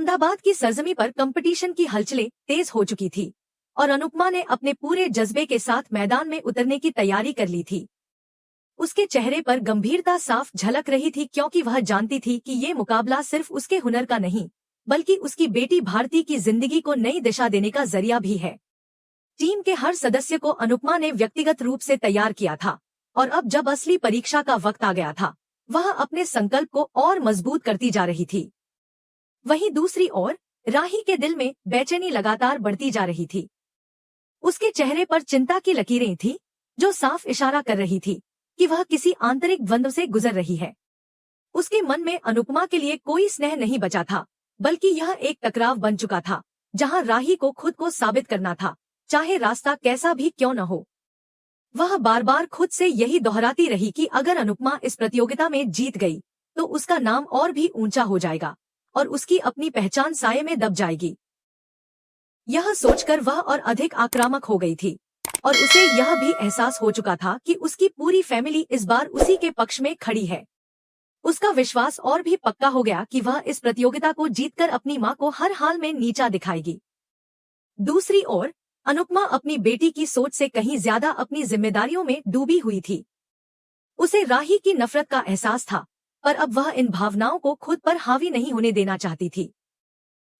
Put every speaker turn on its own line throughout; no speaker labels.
अहमदाबाद की सरजमी पर कंपटीशन की हलचलें तेज हो चुकी थी और अनुपमा ने अपने पूरे जज्बे के साथ मैदान में उतरने की तैयारी कर ली थी। उसके चेहरे पर गंभीरता साफ झलक रही थी, क्योंकि वह जानती थी कि ये मुकाबला सिर्फ उसके हुनर का नहीं, बल्कि उसकी बेटी भारती की जिंदगी को नई दिशा देने का जरिया भी है। टीम के हर सदस्य को अनुपमा ने व्यक्तिगत रूप से तैयार किया था और अब जब असली परीक्षा का वक्त आ गया था, वह अपने संकल्प को और मजबूत करती जा रही थी। वहीं दूसरी ओर राही के दिल में बेचैनी लगातार बढ़ती जा रही थी। उसके चेहरे पर चिंता की लकीरें थी, जो साफ इशारा कर रही थी कि वह किसी आंतरिक द्वंद्व से गुजर रही है। उसके मन में अनुपमा के लिए कोई स्नेह नहीं बचा था, बल्कि यह एक टकराव बन चुका था, जहां राही को खुद को साबित करना था, चाहे रास्ता कैसा भी क्यों न हो। वह बार बार खुद से यही दोहराती रही कि अगर अनुपमा इस प्रतियोगिता में जीत गई तो उसका नाम और भी ऊंचा हो जाएगा और उसकी अपनी पहचान साये में दब जाएगी। यह सोचकर वह और अधिक आक्रामक हो गई थी और उसे यह भी एहसास हो चुका था कि उसकी पूरी फैमिली इस बार उसी के पक्ष में खड़ी है। उसका विश्वास और भी पक्का हो गया कि वह इस प्रतियोगिता को जीतकर अपनी मां को हर हाल में नीचा दिखाएगी। दूसरी ओर अनुपमा अपनी बेटी की सोच से कहीं ज्यादा अपनी जिम्मेदारियों में डूबी हुई थी। उसे राही की नफरत का एहसास था, पर अब वह इन भावनाओं को खुद पर हावी नहीं होने देना चाहती थी।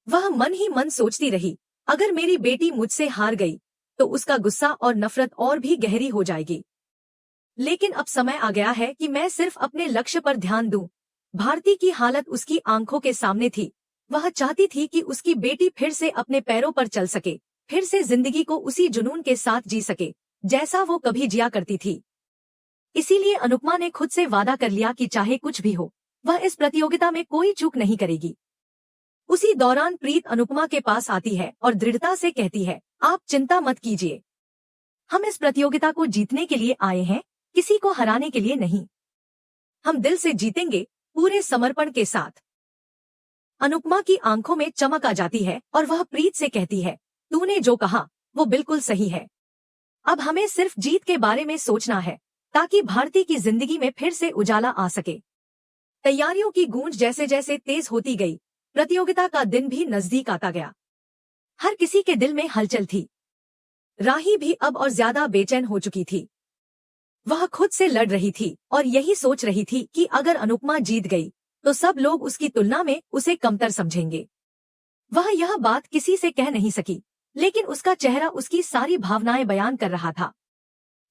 वह मन ही मन सोचती रही, अगर मेरी बेटी मुझसे हार गई तो उसका गुस्सा और नफरत और भी गहरी हो जाएगी। लेकिन अब समय आ गया है कि मैं सिर्फ अपने लक्ष्य पर ध्यान दूं। भारती की हालत उसकी आंखों के सामने थी। वह चाहती थी कि उसकी बेटी फिर से अपने पैरों पर चल सके, फिर से जिंदगी को उसी जुनून के साथ जी सके जैसा वो कभी जिया करती थी। इसीलिए अनुपमा ने खुद से वादा कर लिया कि चाहे कुछ भी हो, वह इस प्रतियोगिता में कोई चूक नहीं करेगी। उसी दौरान प्रीत अनुपमा के पास आती है और दृढ़ता से कहती है, आप चिंता मत कीजिए, हम इस प्रतियोगिता को जीतने के लिए आए हैं, किसी को हराने के लिए नहीं। हम दिल से जीतेंगे, पूरे समर्पण के साथ। अनुपमा की आंखों में चमक आ जाती है और वह प्रीत से कहती है, तूने जो कहा वो बिल्कुल सही है। अब हमें सिर्फ जीत के बारे में सोचना है, ताकि भारती की जिंदगी में फिर से उजाला आ सके। तैयारियों की गूंज जैसे जैसे तेज होती गई, प्रतियोगिता का दिन भी नजदीक आता गया। हर किसी के दिल में हलचल थी। राही भी अब और ज्यादा बेचैन हो चुकी थी। वह खुद से लड़ रही थी और यही सोच रही थी कि अगर अनुपमा जीत गई तो सब लोग उसकी तुलना में उसे कमतर समझेंगे। वह यह बात किसी से कह नहीं सकी, लेकिन उसका चेहरा उसकी सारी भावनाएं बयान कर रहा था।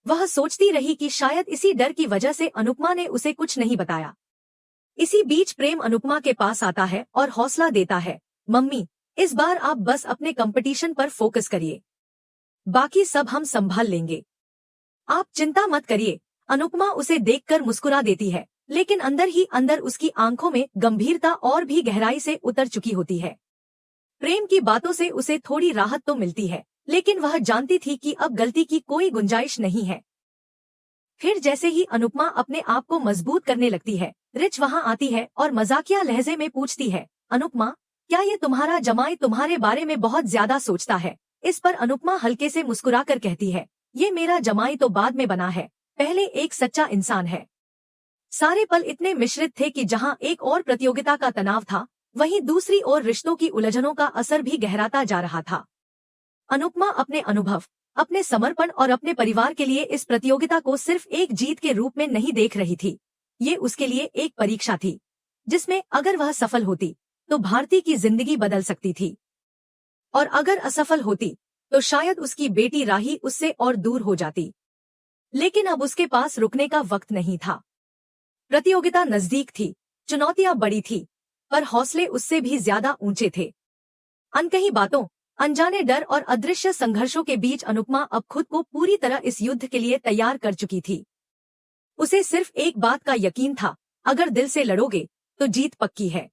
वह सोचती रही कि शायद इसी डर की वजह से अनुपमा ने उसे कुछ नहीं बताया। इसी बीच प्रेम अनुपमा के पास आता है और हौसला देता है, मम्मी, इस बार आप बस अपने कंपटीशन पर फोकस करिए, बाकी सब हम संभाल लेंगे। आप चिंता मत करिए। अनुपमा उसे देखकर मुस्कुरा देती है, लेकिन अंदर ही अंदर उसकी आंखों में गंभीरता और भी गहराई से उतर चुकी होती है। प्रेम की बातों से उसे थोड़ी राहत तो मिलती है, लेकिन वह जानती थी कि अब गलती की कोई गुंजाइश नहीं है। फिर जैसे ही अनुपमा अपने आप को मजबूत करने लगती है, रिच वहां आती है और मजाकिया लहजे में पूछती है, अनुपमा, क्या ये तुम्हारा जमाई तुम्हारे बारे में बहुत ज्यादा सोचता है? इस पर अनुपमा हल्के से मुस्कुराकर कहती है, ये मेरा जमाई तो बाद में बना है, पहले एक सच्चा इंसान है। सारे पल इतने मिश्रित थे कि जहां एक और प्रतियोगिता का तनाव था, वहीं दूसरी ओर रिश्तों की उलझनों का असर भी गहराता जा रहा था। अनुपमा अपने अनुभव, अपने समर्पण और अपने परिवार के लिए इस प्रतियोगिता को सिर्फ एक जीत के रूप में नहीं देख रही थी। ये उसके लिए एक परीक्षा थी, जिसमें अगर वह सफल होती तो भारती की जिंदगी बदल सकती थी, और अगर असफल होती तो शायद उसकी बेटी राही उससे और दूर हो जाती। लेकिन अब उसके पास रुकने का वक्त नहीं था। प्रतियोगिता नजदीक थी, चुनौतियां बड़ी थी, पर हौसले उससे भी ज्यादा ऊंचे थे। अनकही बातों, अनजाने डर और अदृश्य संघर्षों के बीच अनुपमा अब खुद को पूरी तरह इस युद्ध के लिए तैयार कर चुकी थी। उसे सिर्फ एक बात का यकीन था, अगर दिल से लड़ोगे तो जीत पक्की है।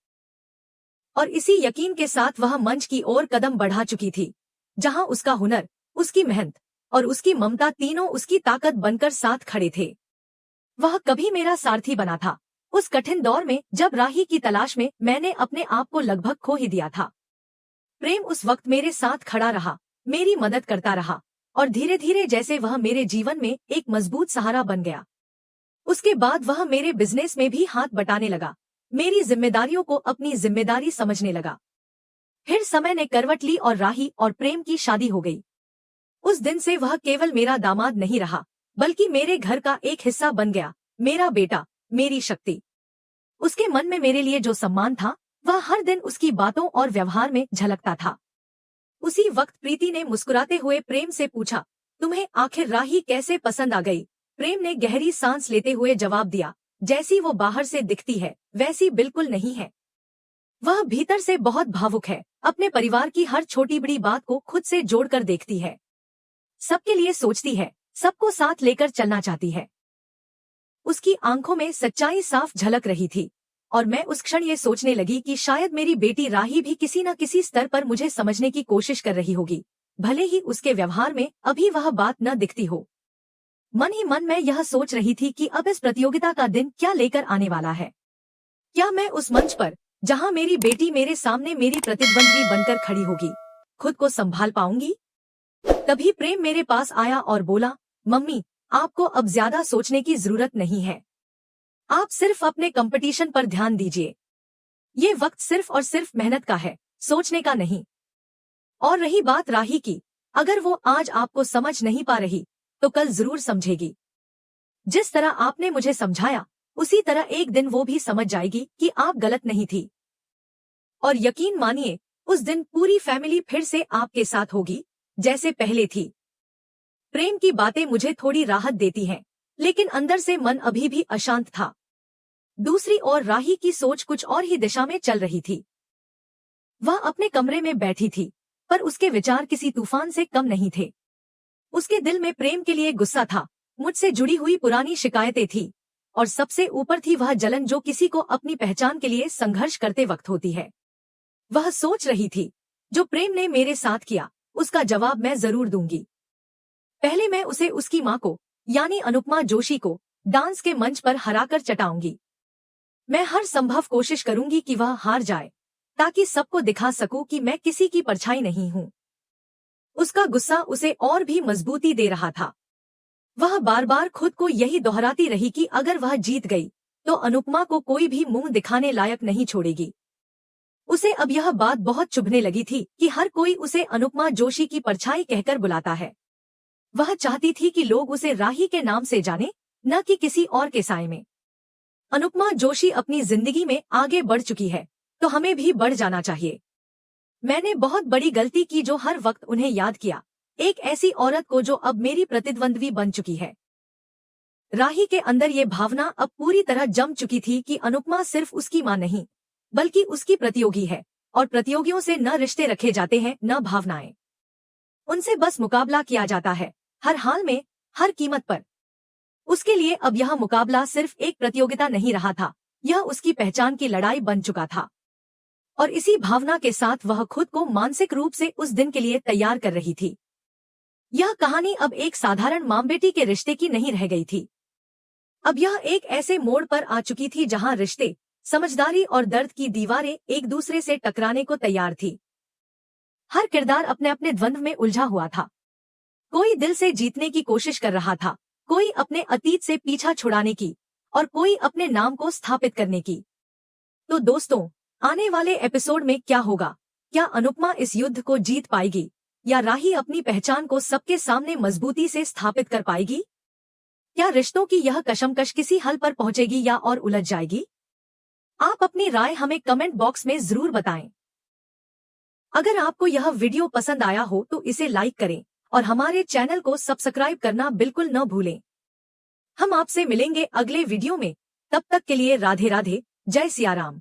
और इसी यकीन के साथ वह मंच की ओर कदम बढ़ा चुकी थी, जहां उसका हुनर, उसकी मेहनत और उसकी ममता तीनों उसकी ताकत बनकर साथ खड़े थे। वह कभी मेरा सारथी बना था, उस कठिन दौर में जब राही की तलाश में मैंने अपने आप को लगभग खो ही दिया था। प्रेम उस वक्त मेरे साथ खड़ा रहा, मेरी मदद करता रहा, और धीरे धीरे जैसे वह मेरे जीवन में एक मजबूत सहारा बन गया। उसके बाद वह मेरे बिजनेस में भी हाथ बटाने लगा, मेरी जिम्मेदारियों को अपनी जिम्मेदारी समझने लगा। फिर समय ने करवट ली और राही और प्रेम की शादी हो गई। उस दिन से वह केवल मेरा दामाद नहीं रहा, बल्कि मेरे घर का एक हिस्सा बन गया, मेरा बेटा, मेरी शक्ति। उसके मन में मेरे लिए जो सम्मान था, वह हर दिन उसकी बातों और व्यवहार में झलकता था। उसी वक्त प्रीति ने मुस्कुराते हुए प्रेम से पूछा, तुम्हें आखिर राही कैसे पसंद आ गई? प्रेम ने गहरी सांस लेते हुए जवाब दिया, जैसी वो बाहर से दिखती है वैसी बिल्कुल नहीं है। वह भीतर से बहुत भावुक है, अपने परिवार की हर छोटी बड़ी बात को खुद से जोड़कर देखती है, सबके लिए सोचती है, सबको साथ लेकर चलना चाहती है। उसकी आंखों में सच्चाई साफ झलक रही थी और मैं उस क्षण ये सोचने लगी कि शायद मेरी बेटी राही भी किसी न किसी स्तर पर मुझे समझने की कोशिश कर रही होगी, भले ही उसके व्यवहार में अभी वह बात न दिखती हो। मन ही मन मैं यह सोच रही थी कि अब इस प्रतियोगिता का दिन क्या लेकर आने वाला है। क्या मैं उस मंच पर, जहां मेरी बेटी मेरे सामने मेरी प्रतिद्वंदी बनकर खड़ी होगी, खुद को संभाल पाऊंगी? तभी प्रेम मेरे पास आया और बोला, मम्मी, आपको अब ज्यादा सोचने की जरूरत नहीं है। आप सिर्फ अपने कंपटीशन पर ध्यान दीजिए। ये वक्त सिर्फ और सिर्फ मेहनत का है, सोचने का नहीं। और रही बात राही की, अगर वो आज आपको समझ नहीं पा रही, तो कल जरूर समझेगी। जिस तरह आपने मुझे समझाया, उसी तरह एक दिन वो भी समझ जाएगी कि आप गलत नहीं थी। और यकीन मानिए, उस दिन पूरी फैमिली फिर से आपके साथ होगी, जैसे पहले थी। प्रेम की बातें मुझे थोड़ी राहत देती हैं, लेकिन अंदर से मन अभी भी अशांत था। दूसरी ओर राही की सोच कुछ और ही दिशा में चल रही थी। वह अपने कमरे में बैठी थी, पर उसके विचार किसी तूफान से कम नहीं थे। उसके दिल में प्रेम के लिए गुस्सा था, मुझसे जुड़ी हुई पुरानी शिकायतें थी, और सबसे ऊपर थी वह जलन जो किसी को अपनी पहचान के लिए संघर्ष करते वक्त होती है। वह सोच रही थी, जो प्रेम ने मेरे साथ किया, उसका जवाब मैं जरूर दूंगी। पहले मैं उसे उसकी माँ को, यानी अनुपमा जोशी को, डांस के मंच पर हराकर चटाऊंगी। मैं हर संभव कोशिश करूंगी कि वह हार जाए, ताकि सबको दिखा सकूं कि मैं किसी की परछाई नहीं हूं। उसका गुस्सा उसे और भी मजबूती दे रहा था। वह बार बार खुद को यही दोहराती रही कि अगर वह जीत गई, तो अनुपमा को कोई भी मुंह दिखाने लायक नहीं छोड़ेगी। उसे अब यह बात बहुत चुभने लगी थी कि हर कोई उसे अनुपमा जोशी की परछाई कहकर बुलाता है। वह चाहती थी कि लोग उसे राही के नाम से जाने, न कि किसी और के साए में। अनुपमा जोशी अपनी जिंदगी में आगे बढ़ चुकी है, तो हमें भी बढ़ जाना चाहिए। मैंने बहुत बड़ी गलती की जो हर वक्त उन्हें याद किया, एक ऐसी औरत को जो अब मेरी प्रतिद्वंद्वी बन चुकी है। राही के अंदर ये भावना अब पूरी तरह जम चुकी थी कि अनुपमा सिर्फ उसकी मां नहीं, बल्कि उसकी प्रतियोगी है, और प्रतियोगियों से न रिश्ते रखे जाते हैं न भावनाएं। उनसे बस मुकाबला किया जाता है, हर हाल में, हर कीमत पर। उसके लिए अब यह मुकाबला सिर्फ एक प्रतियोगिता नहीं रहा था, यह उसकी पहचान की लड़ाई बन चुका था। और इसी भावना के साथ वह खुद को मानसिक रूप से उस दिन के लिए तैयार कर रही थी। यह कहानी अब एक साधारण मां बेटी के रिश्ते की नहीं रह गई थी। अब यह एक ऐसे मोड़ पर आ चुकी थी जहां रिश्ते, समझदारी और दर्द की दीवारें एक दूसरे से टकराने को तैयार थी। हर किरदार अपने अपने द्वंद्व में उलझा हुआ था। कोई दिल से जीतने की कोशिश कर रहा था, कोई अपने अतीत से पीछा छुड़ाने की, और कोई अपने नाम को स्थापित करने की। तो दोस्तों, आने वाले एपिसोड में क्या होगा? क्या अनुपमा इस युद्ध को जीत पाएगी, या राही अपनी पहचान को सबके सामने मजबूती से स्थापित कर पाएगी? क्या रिश्तों की यह कशमकश किसी हल पर पहुंचेगी या और उलझ जाएगी? आप अपनी राय हमें कमेंट बॉक्स में जरूर बताएं। अगर आपको यह वीडियो पसंद आया हो तो इसे लाइक करें और हमारे चैनल को सब्सक्राइब करना बिल्कुल न भूलें। हम आपसे मिलेंगे अगले वीडियो में, तब तक के लिए राधे राधे, जय सिया राम।